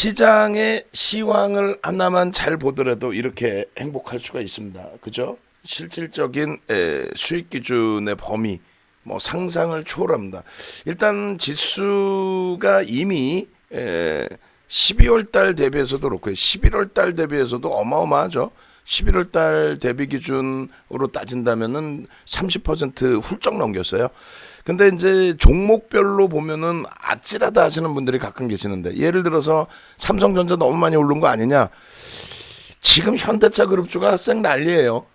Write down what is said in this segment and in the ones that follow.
시장의 시황을 하나만 잘 보더라도 이렇게 행복할 수가 있습니다. 그죠? 실질적인 수익 기준의 범위 뭐 상상을 초월합니다. 일단 지수가 이미 12월 달 대비해서도 그렇고요. 11월 달 대비해서도 어마어마하죠. 11월 달 대비 기준으로 따진다면은 30% 훌쩍 넘겼어요. 근데 이제 종목별로 보면은 아찔하다 하시는 분들이 가끔 계시는데, 예를 들어서 삼성전자 너무 많이 오른 거 아니냐? 지금 현대차 그룹주가 쌩 난리예요.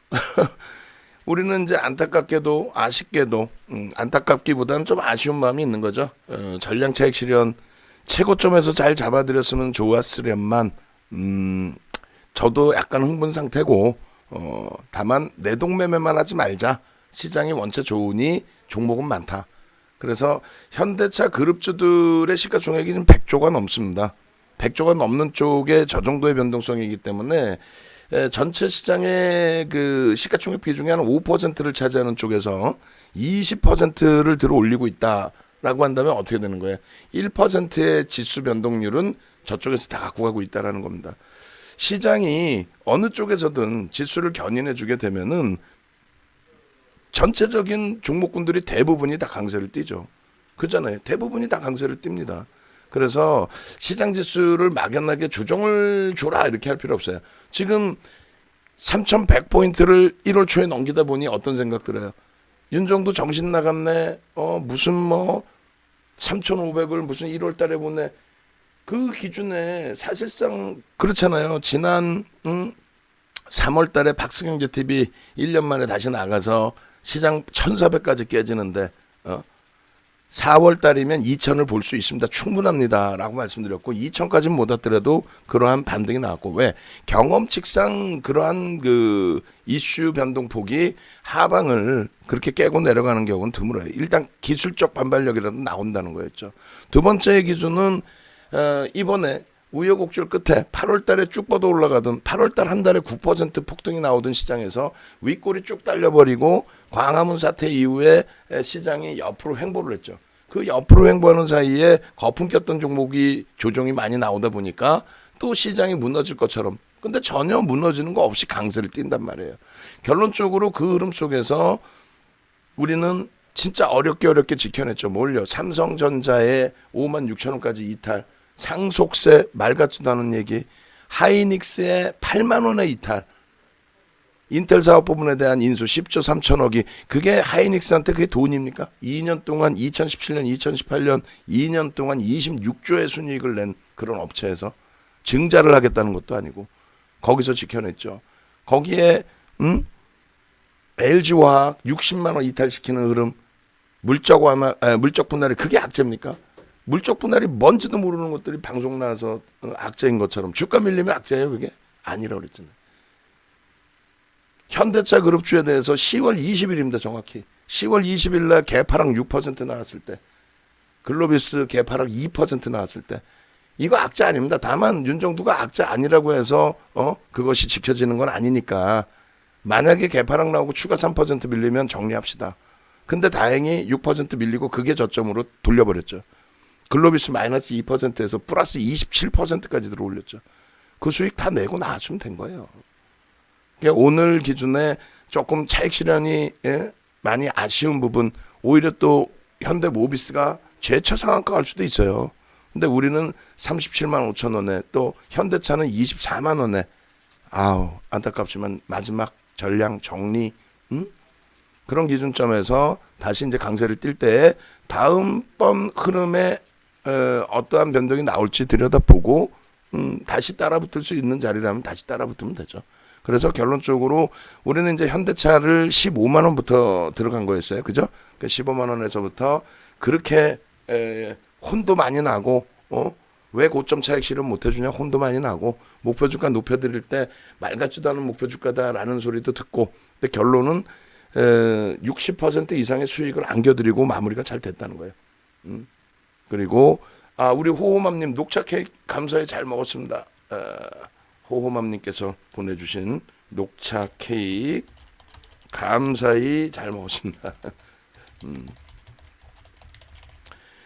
우리는 이제 안타깝게도 아쉽게도 안타깝기보다는 좀 아쉬운 마음이 있는 거죠. 전량 차익 실현 최고점에서 잘 잡아드렸으면 좋았으련만 저도 약간 흥분 상태고, 다만 내동매매만 하지 말자. 시장이 원체 좋으니 종목은 많다. 그래서 현대차 그룹주들의 시가총액이 지금 100조가 넘습니다. 100조가 넘는 쪽에 저 정도의 변동성이기 때문에 전체 시장의 그 시가총액 비중이 한 5%를 차지하는 쪽에서 20%를 들어 올리고 있다라고 한다면 어떻게 되는 거예요? 1%의 지수 변동률은 저쪽에서 다 갖고 가고 있다라는 겁니다. 시장이 어느 쪽에서든 지수를 견인해 주게 되면은 전체적인 종목군들이 대부분이 다 강세를 띠죠. 그렇잖아요. 대부분이 다 강세를 띱니다. 그래서 시장 지수를 막연하게 조정을 줘라 이렇게 할 필요 없어요. 지금 3,100포인트를 1월 초에 넘기다 보니 어떤 생각 들어요? 윤정도 정신 나갔네. 무슨 뭐 3,500을 무슨 1월 달에 보내. 그 기준에 사실상 그렇잖아요. 지난 3월 달에 박승영제 TV 1년 만에 다시 나가서 시장 1,400까지 깨지는데 4월 달이면 2,000을 볼 수 있습니다. 충분합니다. 라고 말씀드렸고 2,000까지는 못 왔더라도 그러한 반등이 나왔고, 왜? 경험칙상 그러한 그 이슈 변동폭이 하방을 그렇게 깨고 내려가는 경우는 드물어요. 일단 기술적 반발력이라도 나온다는 거였죠. 두 번째 기준은 이번에 우여곡절 끝에 8월 달에 쭉 뻗어 올라가던 8월 달 한 달에 9% 폭등이 나오던 시장에서 윗골이 쭉 딸려버리고 광화문 사태 이후에 시장이 옆으로 횡보를 했죠. 그 옆으로 횡보하는 사이에 거품 꼈던 종목이 조정이 많이 나오다 보니까 또 시장이 무너질 것처럼, 근데 전혀 무너지는 거 없이 강세를 띈단 말이에요. 결론적으로 그 흐름 속에서 우리는 진짜 어렵게 지켜냈죠. 뭘요? 삼성전자의 56,000원까지 이탈, 상속세 말 같지도 않은 얘기, 하이닉스의 8만 원의 이탈, 인텔 사업 부분에 대한 인수 10조 3천억이, 그게 하이닉스한테 그게 돈입니까? 2년 동안 2017년 2018년 2년 동안 26조의 순이익을 낸 그런 업체에서 증자를 하겠다는 것도 아니고 거기서 지켜냈죠. 거기에 LG화학 60만 원 이탈시키는 흐름, 물적 분할이 그게 악재입니까? 물적 분할이 뭔지도 모르는 것들이 방송 나와서 악재인 것처럼, 주가 밀리면 악재예요. 그게 아니라고 그랬잖아요. 현대차 그룹주에 대해서 10월 20일입니다. 정확히 10월 20일 날 개파락 6% 나왔을 때, 글로비스 개파락 2% 나왔을 때, 이거 악재 아닙니다. 다만 윤정두가 악재 아니라고 해서 그것이 지켜지는 건 아니니까, 만약에 개파락 나오고 추가 3% 밀리면 정리합시다. 근데 다행히 6% 밀리고 그게 저점으로 돌려버렸죠. 글로비스 마이너스 2%에서 플러스 27%까지 들어올렸죠. 그 수익 다 내고 나왔으면 된 거예요. 그러니까 오늘 기준에 조금 차익 실현이 많이 아쉬운 부분, 오히려 또 현대모비스가 최저 상한가 갈 수도 있어요. 근데 우리는 37만 5천 원에, 또 현대차는 24만 원에, 안타깝지만 마지막 전량 정리, 그런 기준점에서 다시 이제 강세를 띨 때 다음번 흐름에 어떠한 변동이 나올지 들여다보고 다시 따라붙을 수 있는 자리라면 다시 따라붙으면 되죠. 그래서 결론적으로 우리는 이제 현대차를 15만 원부터 들어간 거였어요. 그죠? 그러니까 15만 원에서부터 그렇게 혼도 많이 나고, 왜 고점 차익 실현 못 해주냐, 혼도 많이 나고, 목표 주가 높여드릴 때 말 같지도 않은 목표 주가다라는 소리도 듣고, 근데 결론은 60% 이상의 수익을 안겨드리고 마무리가 잘 됐다는 거예요. 그리고 우리 호호맘님 녹차 케이크 감사히 잘 먹었습니다. 호호맘님께서 보내주신 녹차 케이크 감사히 잘 먹었습니다.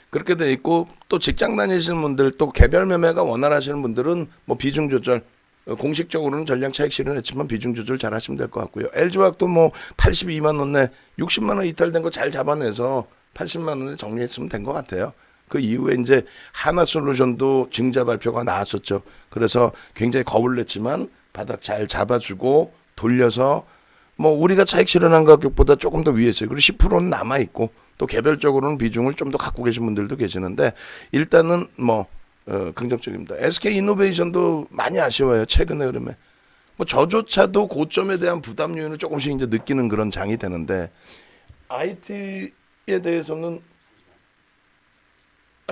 그렇게 돼 있고 또 직장 다니시는 분들 또 개별 매매가 원활하시는 분들은 뭐 비중 조절 공식적으로는 전량 차익 실현했지만 비중 조절 잘 하시면 될 것 같고요. LG화학도 뭐 82만 원 내 60만 원 이탈된 거 잘 잡아내서 80만 원에 정리했으면 된 것 같아요. 그 이후에 이제 하나솔루션도 증자 발표가 나왔었죠. 그래서 굉장히 겁을 냈지만 바닥 잘 잡아주고 돌려서 뭐 우리가 차익 실현한 가격보다 조금 더 위에 있어요. 그리고 10%는 남아 있고 또 개별적으로는 비중을 좀 더 갖고 계신 분들도 계시는데 일단은 뭐 긍정적입니다. SK 이노베이션도 많이 아쉬워요. 최근의 흐름에. 뭐 저조차도 고점에 대한 부담 요인을 조금씩 이제 느끼는 그런 장이 되는데 IT에 대해서는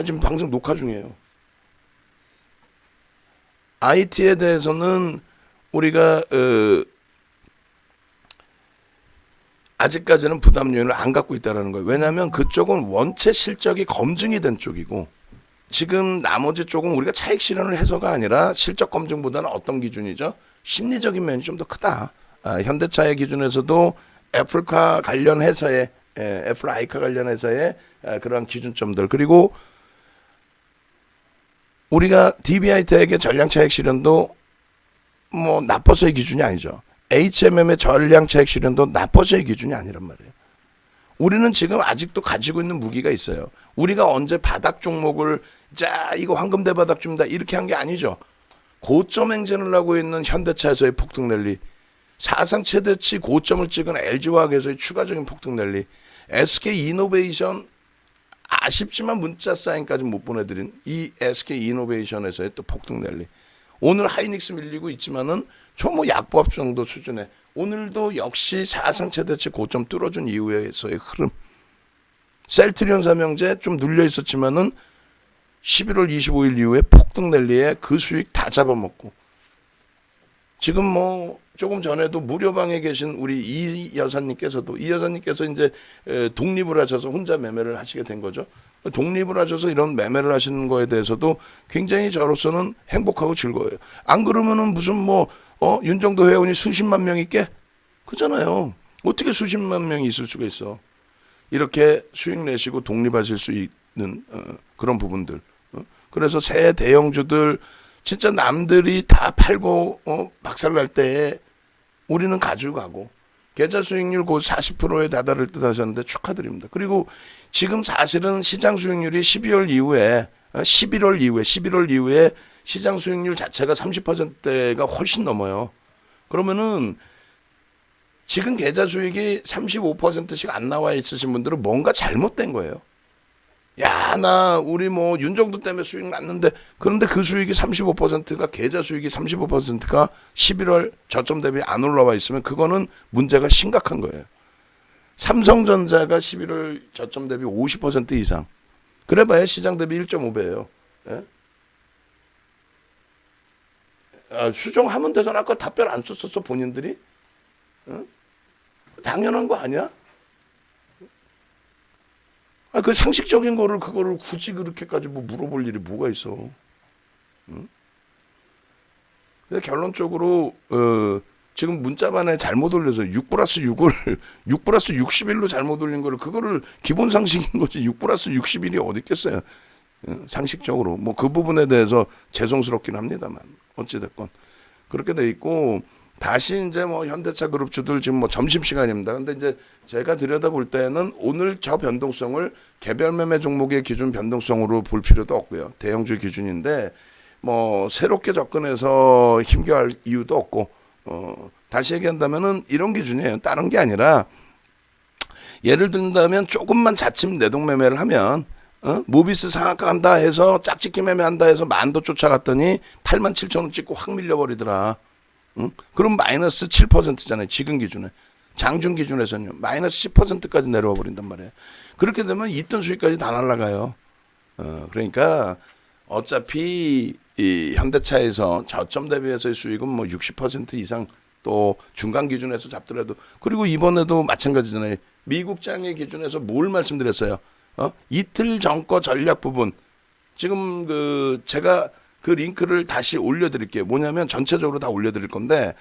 지금 방송 녹화 중이에요. IT에 대해서는 우리가 아직까지는 부담 요인을 안 갖고 있다는 거예요. 왜냐하면 그쪽은 원체 실적이 검증이 된 쪽이고 지금 나머지 쪽은 우리가 차익 실현을 해서가 아니라 실적 검증보다는 어떤 기준이죠? 심리적인 면이 좀 더 크다. 현대차의 기준에서도 애플카 관련 회사의 애플 아이카 관련 회사의 그러한 기준점들 그리고 우리가 DBI텍의 전량 차익 실현도 뭐 나빠서의 기준이 아니죠. HMM의 전량 차익 실현도 나빠서의 기준이 아니란 말이에요. 우리는 지금 아직도 가지고 있는 무기가 있어요. 우리가 언제 바닥 종목을 자 이거 황금 대바닥 줍니다 이렇게 한 게 아니죠. 고점 행진을 하고 있는 현대차에서의 폭등 랠리, 사상 최대치 고점을 찍은 LG화학에서의 추가적인 폭등 랠리, SK 이노베이션 아쉽지만 문자 사인까지 못 보내드린 이 SK 이노베이션에서의 또 폭등 랠리. 오늘 하이닉스 밀리고 있지만은 뭐 약보합 정도 수준에 오늘도 역시 사상 최대치 고점 뚫어준 이후에서의 흐름. 셀트리온 삼형제 좀 눌려 있었지만은 11월 25일 이후에 폭등 랠리에 그 수익 다 잡아먹고 지금 뭐 조금 전에도 무료방에 계신 우리 이 여사님께서 이제 독립을 하셔서 혼자 매매를 하시게 된 거죠. 독립을 하셔서 이런 매매를 하시는 거에 대해서도 굉장히 저로서는 행복하고 즐거워요. 안 그러면은 무슨 뭐 윤정도 회원이 수십만 명 있게 그잖아요. 어떻게 수십만 명이 있을 수가 있어. 이렇게 수익 내시고 독립하실 수 있는 그런 부분들. 그래서 새 대형주들 진짜 남들이 다 팔고 박살날 때에 우리는 가지고 계좌 수익률 곧 40%에 다다를 듯 하셨는데 축하드립니다. 그리고 지금 사실은 시장 수익률이 11월 이후에 시장 수익률 자체가 30%대가 훨씬 넘어요. 그러면은 지금 계좌 수익이 35%씩 안 나와 있으신 분들은 뭔가 잘못된 거예요. 야, 우리 뭐 윤정도 때문에 수익 났는데 그런데 그 수익이 35%가 계좌 수익이 35%가 11월 저점 대비 안 올라와 있으면 그거는 문제가 심각한 거예요. 삼성전자가 11월 저점 대비 50% 이상. 그래봐야 시장 대비 1.5배예요. 예? 수정하면 되잖아. 아까 답변 안 썼었어 본인들이. 당연한 거 아니야? 그 상식적인 거를 그거를 굳이 그렇게까지 뭐 물어볼 일이 뭐가 있어? 근데 결론적으로 지금 문자반에 잘못 올려서 6 플러스 6을 6 플러스 61로 잘못 올린 거를 그거를 기본 상식인 거지 6 플러스 61이 어디 있겠어요? 상식적으로 뭐 그 부분에 대해서 죄송스럽긴 합니다만 어찌 됐건 그렇게 돼 있고. 다시 이제 뭐 현대차 그룹주들 지금 뭐 점심시간입니다. 근데 이제 제가 들여다볼 때는 오늘 저 변동성을 개별 매매 종목의 기준 변동성으로 볼 필요도 없고요. 대형주 기준인데 뭐 새롭게 접근해서 힘겨할 이유도 없고 다시 얘기한다면은 이런 기준이에요. 다른 게 아니라 예를 든다면 조금만 자칫 내동 매매를 하면 모비스 상한가 한다 해서 짝짓기 매매한다 해서 만도 쫓아갔더니 87,000원 찍고 확 밀려버리더라. 그럼 마이너스 7%잖아요. 지금 기준에. 장중 기준에서는요. 마이너스 10%까지 내려와 버린단 말이에요. 그렇게 되면 있던 수익까지 다 날아가요. 그러니까 어차피 이 현대차에서 저점 대비해서의 수익은 뭐 60% 이상 또 중간 기준에서 잡더라도 그리고 이번에도 마찬가지잖아요. 미국장의 기준에서 뭘 말씀드렸어요. 이틀 전 거 전략 부분. 지금 제가 그 링크를 다시 올려드릴게요. 뭐냐면 전체적으로 다 올려드릴 건데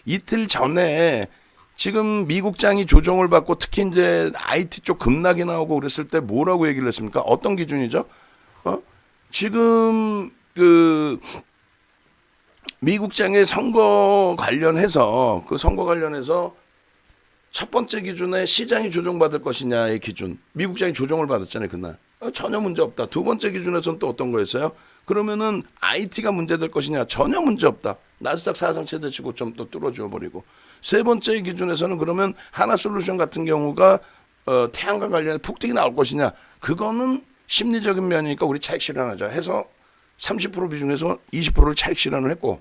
이틀 전에 지금 미국장이 조정을 받고 특히 이제 IT 쪽 급락이 나오고 그랬을 때 뭐라고 얘기를 했습니까? 어떤 기준이죠? 지금 그 미국장의 선거 관련해서 그 선거 관련해서 첫 번째 기준에 시장이 조정받을 것이냐의 기준. 미국장이 조정을 받았잖아요, 그날. 전혀 문제 없다. 두 번째 기준에서는 또 어떤 거였어요? 그러면은 IT가 문제될 것이냐? 전혀 문제 없다. 나스닥 사상 최대 치고점 또 뚫어줘 버리고. 세 번째 기준에서는 그러면 하나솔루션 같은 경우가 태양광 관련해 폭등이 나올 것이냐? 그거는 심리적인 면이니까 우리 차익 실현하자 해서 30% 비중에서 20%를 차익 실현을 했고,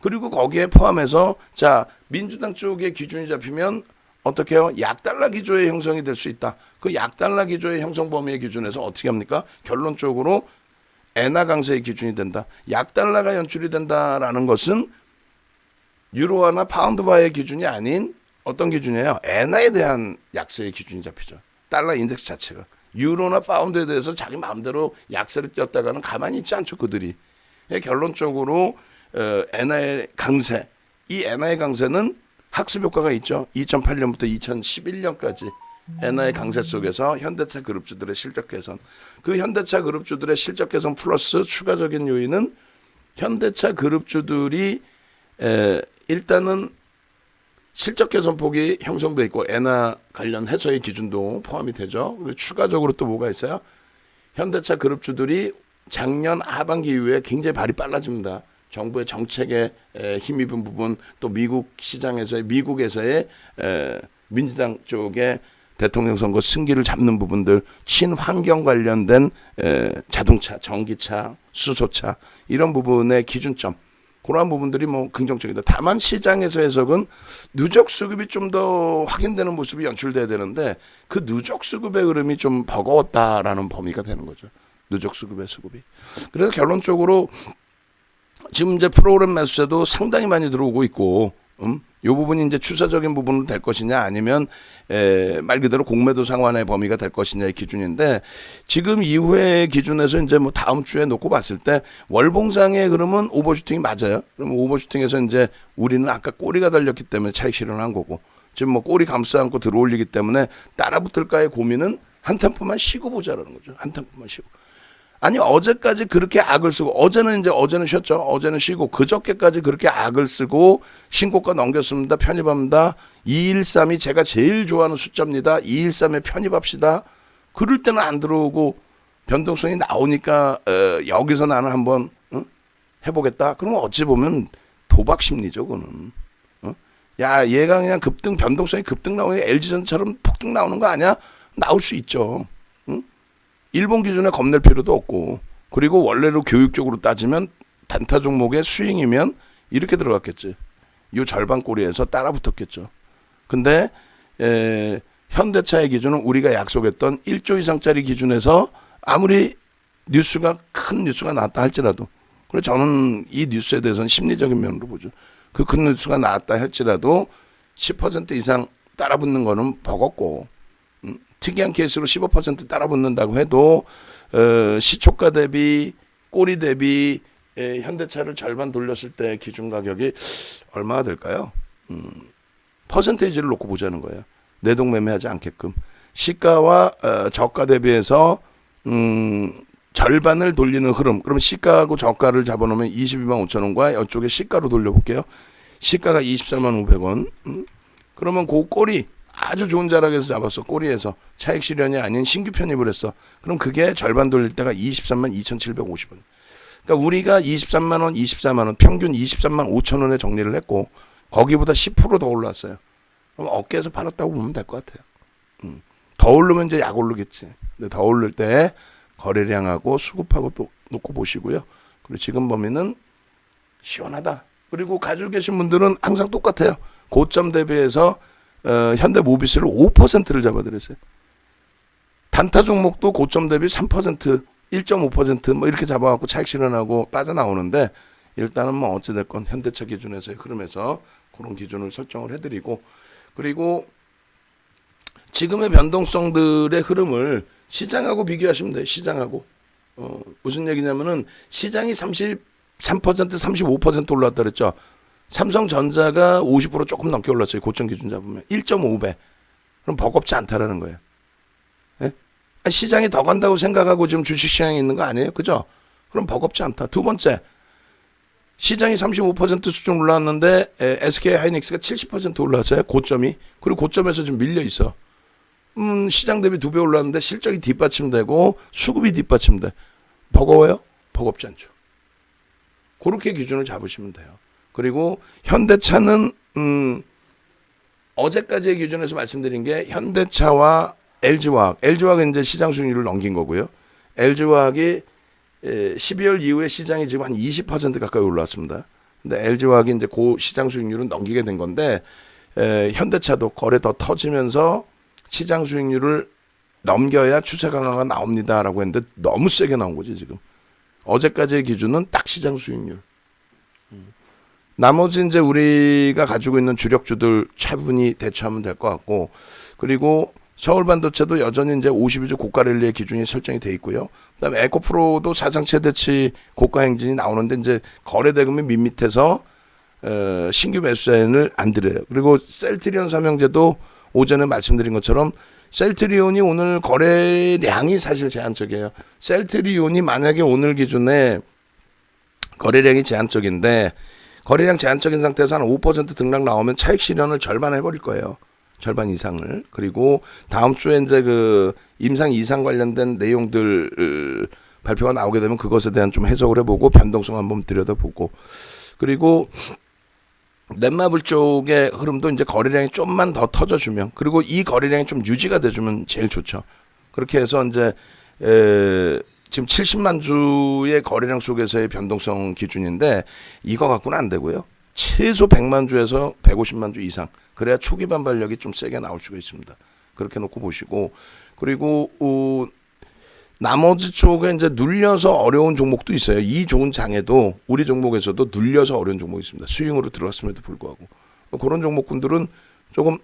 그리고 거기에 포함해서 자 민주당 쪽의 기준이 잡히면 어떻게 해요? 약달러 기조의 형성이 될 수 있다. 그 약달러 기조의 형성 범위의 기준에서 어떻게 합니까? 결론적으로 엔화 강세의 기준이 된다. 약달러가 연출이 된다라는 것은 유로화나 파운드화의 기준이 아닌 어떤 기준이에요? 엔화에 대한 약세의 기준이 잡히죠. 달러 인덱스 자체가. 유로나 파운드에 대해서 자기 마음대로 약세를 띄었다가는 가만히 있지 않죠, 그들이. 결론적으로 엔화의 강세, 이 엔화의 강세는 학습 효과가 있죠. 2008년부터 2011년까지 엔화의 강세 속에서 현대차 그룹주들의 실적 개선, 그 현대차 그룹주들의 실적 개선 플러스 추가적인 요인은 현대차 그룹주들이 일단은 실적 개선 폭이 형성돼 있고 엔화 관련 해소의 기준도 포함이 되죠. 그리고 추가적으로 또 뭐가 있어요? 현대차 그룹주들이 작년 하반기 이후에 굉장히 발이 빨라집니다. 정부의 정책에 힘입은 부분, 또 미국에서의 민주당 쪽에 대통령 선거 승기를 잡는 부분들, 친환경 관련된 자동차, 전기차, 수소차 이런 부분의 기준점, 그러한 부분들이 뭐 긍정적이다. 다만 시장에서 해석은 누적 수급이 좀 더 확인되는 모습이 연출돼야 되는데 그 누적 수급의 흐름이 좀 버거웠다라는 범위가 되는 거죠. 누적 수급의 수급이. 그래서 결론적으로 지금 이제 프로그램 매수세도 상당히 많이 들어오고 있고, 이 부분이 이제 추세적인 부분은 될 것이냐, 아니면 말 그대로 공매도 상환의 범위가 될 것이냐의 기준인데, 지금 이후의 기준에서 이제 뭐 다음 주에 놓고 봤을 때 월봉상의 그러면 오버슈팅이 맞아요. 그러면 오버슈팅에서 이제 우리는 아까 꼬리가 달렸기 때문에 차익 실현한 거고, 지금 뭐 꼬리 감싸 안고 들어올리기 때문에 따라붙을까의 고민은 한 템포만 쉬고 보자라는 거죠. 한 템포만 쉬고. 아니 어제까지 그렇게 악을 쓰고, 어제는 쉬었죠. 어제는 쉬고 그저께까지 그렇게 악을 쓰고 신고가 넘겼습니다. 편입합니다. 213이 제가 제일 좋아하는 숫자입니다. 213에 편입합시다. 그럴 때는 안 들어오고 변동성이 나오니까 여기서 나는 한번 해보겠다. 그러면 어찌 보면 도박 심리죠, 그거는. 야, 얘가 그냥 급등, 변동성이 급등 나오니 LG전처럼 폭등 나오는 거 아니야? 나올 수 있죠. 일본 기준에 겁낼 필요도 없고, 그리고 원래로 교육적으로 따지면 단타 종목의 스윙이면 이렇게 들어갔겠지. 요 절반 꼬리에서 따라 붙었겠죠. 근데 현대차의 기준은 우리가 약속했던 1조 이상짜리 기준에서 아무리 큰 뉴스가 나왔다 할지라도, 그래서 저는 이 뉴스에 대해서는 심리적인 면으로 보죠. 그 큰 뉴스가 나왔다 할지라도 10% 이상 따라 붙는 거는 버겁고, 특이한 케이스로 15% 따라 붙는다고 해도 시초가 대비 꼬리 대비 현대차를 절반 돌렸을 때 기준 가격이 얼마가 될까요? 퍼센테이지를 놓고 보자는 거예요. 내동매매하지 않게끔 시가와 저가 대비해서 절반을 돌리는 흐름. 그럼 시가하고 저가를 잡아놓으면 22만 5천 원과 이쪽에 시가로 돌려볼게요. 시가가 24만 500원. 그러면 그 꼬리 아주 좋은 자락에서 잡았어. 꼬리에서 차익 실현이 아닌 신규 편입을 했어. 그럼 그게 절반 돌릴 때가 23만 2,750원. 그러니까 우리가 23만 원, 24만 원, 평균 23만 5천 원에 정리를 했고 거기보다 10% 더 올랐어요. 그럼 어깨에서 팔았다고 보면 될 것 같아요. 더 오르면 이제 약 오르겠지. 근데 더 오를 때 거래량하고 수급하고 또 놓고 보시고요. 그리고 지금 범위는 시원하다. 그리고 가지고 계신 분들은 항상 똑같아요. 고점 대비해서 현대모비스를 5%를 잡아드렸어요. 단타 종목도 고점 대비 3%, 1.5% 이렇게 잡아갖고 차익 실현하고 빠져나오는데, 일단은 뭐 어찌됐건 현대차 기준에서의 흐름에서 그런 기준을 설정을 해드리고, 그리고 지금의 변동성들의 흐름을 시장하고 비교하시면 돼요. 시장하고. 무슨 얘기냐면은 시장이 33%, 35% 올랐다 그랬죠. 삼성전자가 50% 조금 넘게 올랐어요. 고점 기준 잡으면 1.5배. 그럼 버겁지 않다라는 거예요. 예? 시장이 더 간다고 생각하고 지금 주식시장에 있는 거 아니에요? 그죠? 그럼 버겁지 않다. 두 번째, 시장이 35% 수준 올라왔는데 SK 하이닉스가 70% 올라왔어요. 고점이. 그리고 고점에서 좀 밀려 있어. 시장 대비 2배 올랐는데 실적이 뒷받침되고 수급이 뒷받침돼. 버거워요? 버겁지 않죠. 그렇게 기준을 잡으시면 돼요. 그리고 현대차는 어제까지의 기준에서 말씀드린 게 현대차와 LG화학은 이제 시장 수익률을 넘긴 거고요. LG화학이 12월 이후에 시장이 지금 한 20% 가까이 올라왔습니다. 근데 LG화학이 이제 그 시장 수익률은 넘기게 된 건데 현대차도 거래 더 터지면서 시장 수익률을 넘겨야 추세 강화가 나옵니다라고 했는데 너무 세게 나온 거지 지금. 어제까지의 기준은 딱 시장 수익률. 나머지 이제 우리가 가지고 있는 주력주들 차분히 대처하면 될 것 같고, 그리고 서울 반도체도 여전히 이제 52주 고가 랠리의 기준이 설정이 돼 있고요. 그다음에 에코프로도 사상 최대치 고가 행진이 나오는데 이제 거래 대금이 밋밋해서 신규 매수자인을 안 드려요. 그리고 셀트리온 삼형제도 오전에 말씀드린 것처럼 셀트리온이 오늘 거래량이 사실 제한적이에요. 셀트리온이 만약에 오늘 기준에 거래량이 제한적인데 거래량 제한적인 상태에서 한 5% 등락 나오면 차익 실현을 절반 해버릴 거예요. 절반 이상을. 그리고 다음 주에 이제 그 임상 이상 관련된 내용들 발표가 나오게 되면 그것에 대한 좀 해석을 해보고 변동성 한번 들여다보고, 그리고 넷마블 쪽의 흐름도 이제 거래량이 좀만 더 터져주면, 그리고 이 거래량이 좀 유지가 돼주면 제일 좋죠. 그렇게 해서 이제 지금 70만 주의 거래량 속에서의 변동성 기준인데 이거 갖고는 안 되고요. 최소 100만 주에서 150만 주 이상, 그래야 초기 반발력이 좀 세게 나올 수가 있습니다. 그렇게 놓고 보시고, 그리고 나머지 쪽에 이제 눌려서 어려운 종목도 있어요. 이 좋은 장에도 우리 종목에서도 눌려서 어려운 종목이 있습니다. 스윙으로 들어갔음에도 불구하고 그런 종목군들은 조금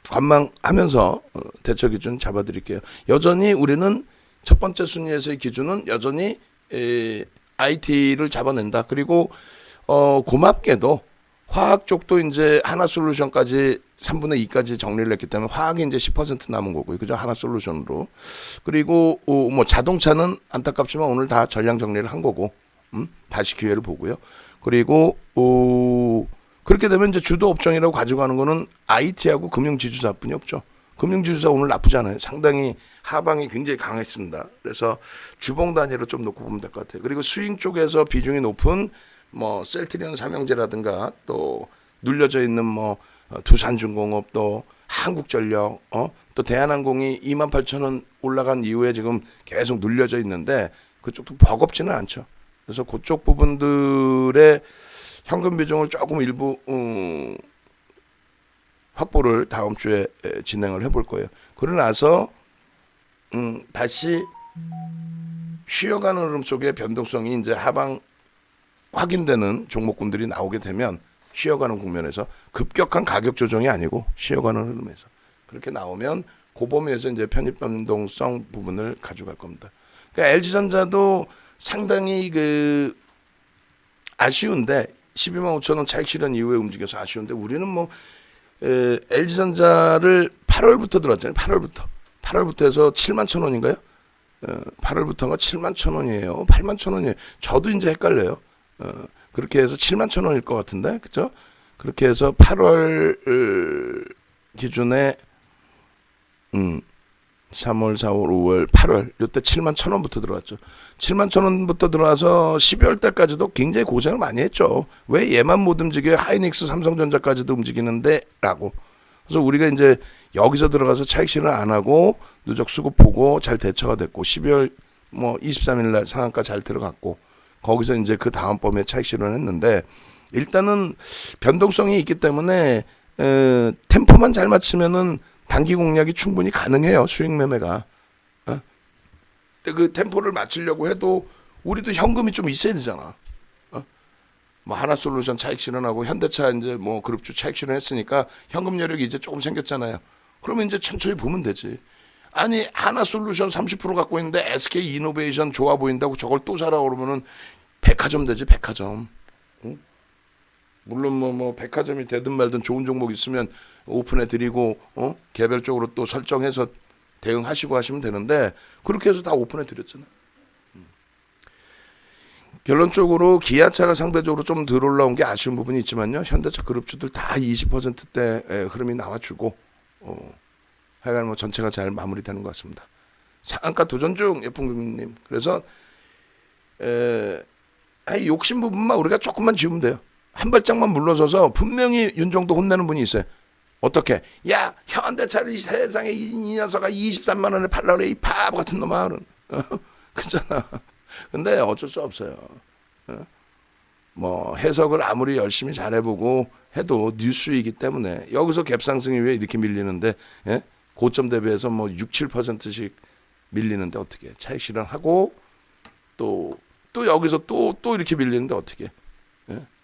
관망하면서 대처 기준 잡아드릴게요. 여전히 우리는 첫 번째 순위에서의 기준은 여전히 IT를 잡아낸다. 그리고 고맙게도 화학 쪽도 이제 하나솔루션까지 3분의 2까지 정리를 했기 때문에 화학이 이제 10% 남은 거고요. 그죠? 하나솔루션으로. 그리고 뭐 자동차는 안타깝지만 오늘 다 전량 정리를 한 거고, 다시 기회를 보고요. 그리고 그렇게 되면 이제 주도 업종이라고 가져가는 거는 IT하고 금융지주사뿐이 없죠. 금융지주사 오늘 나쁘지 않아요. 상당히 하방이 굉장히 강했습니다. 그래서 주봉 단위로 좀 놓고 보면 될 것 같아요. 그리고 스윙 쪽에서 비중이 높은 뭐 셀트리온 삼형제라든가 또 눌려져 있는 뭐 두산중공업 또 한국전력 또 대한항공이 28,000원 올라간 이후에 지금 계속 눌려져 있는데 그쪽도 버겁지는 않죠. 그래서 그쪽 부분들의 현금 비중을 조금 일부 확보를 다음 주에 진행을 해볼 거예요. 그러고 나서 다시 쉬어가는 흐름 속에 변동성이 이제 하방 확인되는 종목군들이 나오게 되면 쉬어가는 국면에서 급격한 가격 조정이 아니고 쉬어가는 흐름에서 그렇게 나오면 그 범위에서 이제 편입 변동성 부분을 가져갈 겁니다. 그러니까 LG전자도 상당히 그 아쉬운데 12만 5천 원 차익 실현 이후에 움직여서 아쉬운데 우리는 뭐 LG전자를 8월부터 들어왔잖아요. 8월부터 해서 7만 천 원인가요? 8월부터가 7만 천 원이에요. 8만 천 원이에요. 저도 이제 헷갈려요. 그렇게 해서 7만 천 원일 것 같은데, 그죠? 그렇게 해서 8월 기준에 3월, 4월, 5월, 8월 이때 7만 천 원부터 들어왔죠. 7만 천 원부터 들어와서 12월 달까지도 굉장히 고생을 많이 했죠. 왜 얘만 못 움직여요? 하이닉스, 삼성전자까지도 움직이는데 라고. 그래서 우리가 이제 여기서 들어가서 차익 실현 안 하고 누적 수급 보고 잘 대처가 됐고 12월 뭐 23일 날 상한가 잘 들어갔고 거기서 이제 그 다음 범위에 차익 실현했는데 일단은 변동성이 있기 때문에 템포만 잘 맞추면은 단기 공략이 충분히 가능해요. 수익 매매가. 근데 그 템포를 맞추려고 해도 우리도 현금이 좀 있어야 되잖아. 뭐 하나솔루션 차익 실현하고 현대차 이제 뭐 그룹주 차익 실현했으니까 현금 여력이 이제 조금 생겼잖아요. 그러면 이제 천천히 보면 되지. 아니 하나솔루션 30% 갖고 있는데 SK 이노베이션 좋아 보인다고 저걸 또 사라 그러면은 백화점 되지 백화점. 응? 물론 뭐 백화점이 되든 말든 좋은 종목 있으면 오픈해 드리고 개별적으로 또 설정해서 대응하시고 하시면 되는데 그렇게 해서 다 오픈해 드렸잖아요. 결론적으로 기아차가 상대적으로 좀 덜 올라온 게 아쉬운 부분이 있지만요. 현대차 그룹주들 다 20%대 흐름이 나와주고 하여간 뭐 전체가 잘 마무리되는 것 같습니다. 상한가 도전 중 예풍님. 그래서 욕심 부분만 우리가 조금만 지우면 돼요. 한 발짝만 물러서서 분명히 윤정도 혼내는 분이 있어요. 어떻게? 야 현대차를 세상에 이 녀석아 23만 원에 팔라 그래 이 바보 같은 놈아. 그렇잖아. 근데 어쩔 수 없어요. 뭐 해석을 아무리 열심히 잘해보고 해도 뉴스이기 때문에 여기서 갭상승이 왜 이렇게 밀리는데 고점 대비해서 뭐 6, 7%씩 밀리는데 어떻게 차익 실현하고 또 여기서 또 이렇게 밀리는데 어떻게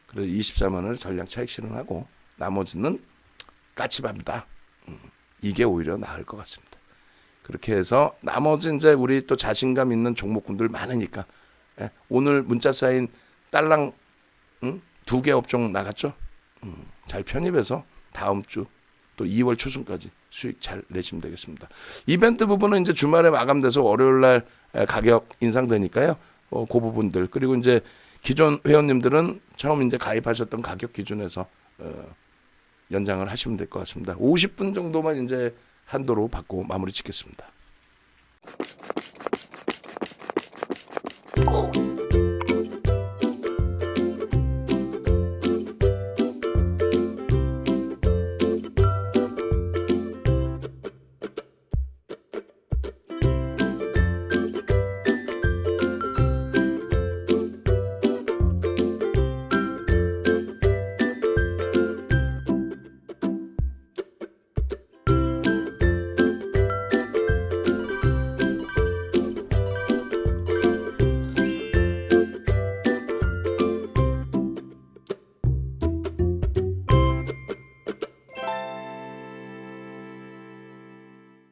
그래서 24만 원을 전량 차익 실현하고 나머지는 까치밥이다. 이게 오히려 나을 것 같습니다. 그렇게 해서 나머지 이제 우리 또 자신감 있는 종목군들 많으니까 오늘 문자 쌓인 딸랑 2개 업종 나갔죠. 잘 편입해서 다음 주 또 2월 초순까지 수익 잘 내시면 되겠습니다. 이벤트 부분은 이제 주말에 마감돼서 월요일 날 가격 인상되니까요. 그 부분들 그리고 이제 기존 회원님들은 처음 이제 가입하셨던 가격 기준에서 연장을 하시면 될 것 같습니다. 50분 정도만 이제 한도로 받고 마무리 짓겠습니다.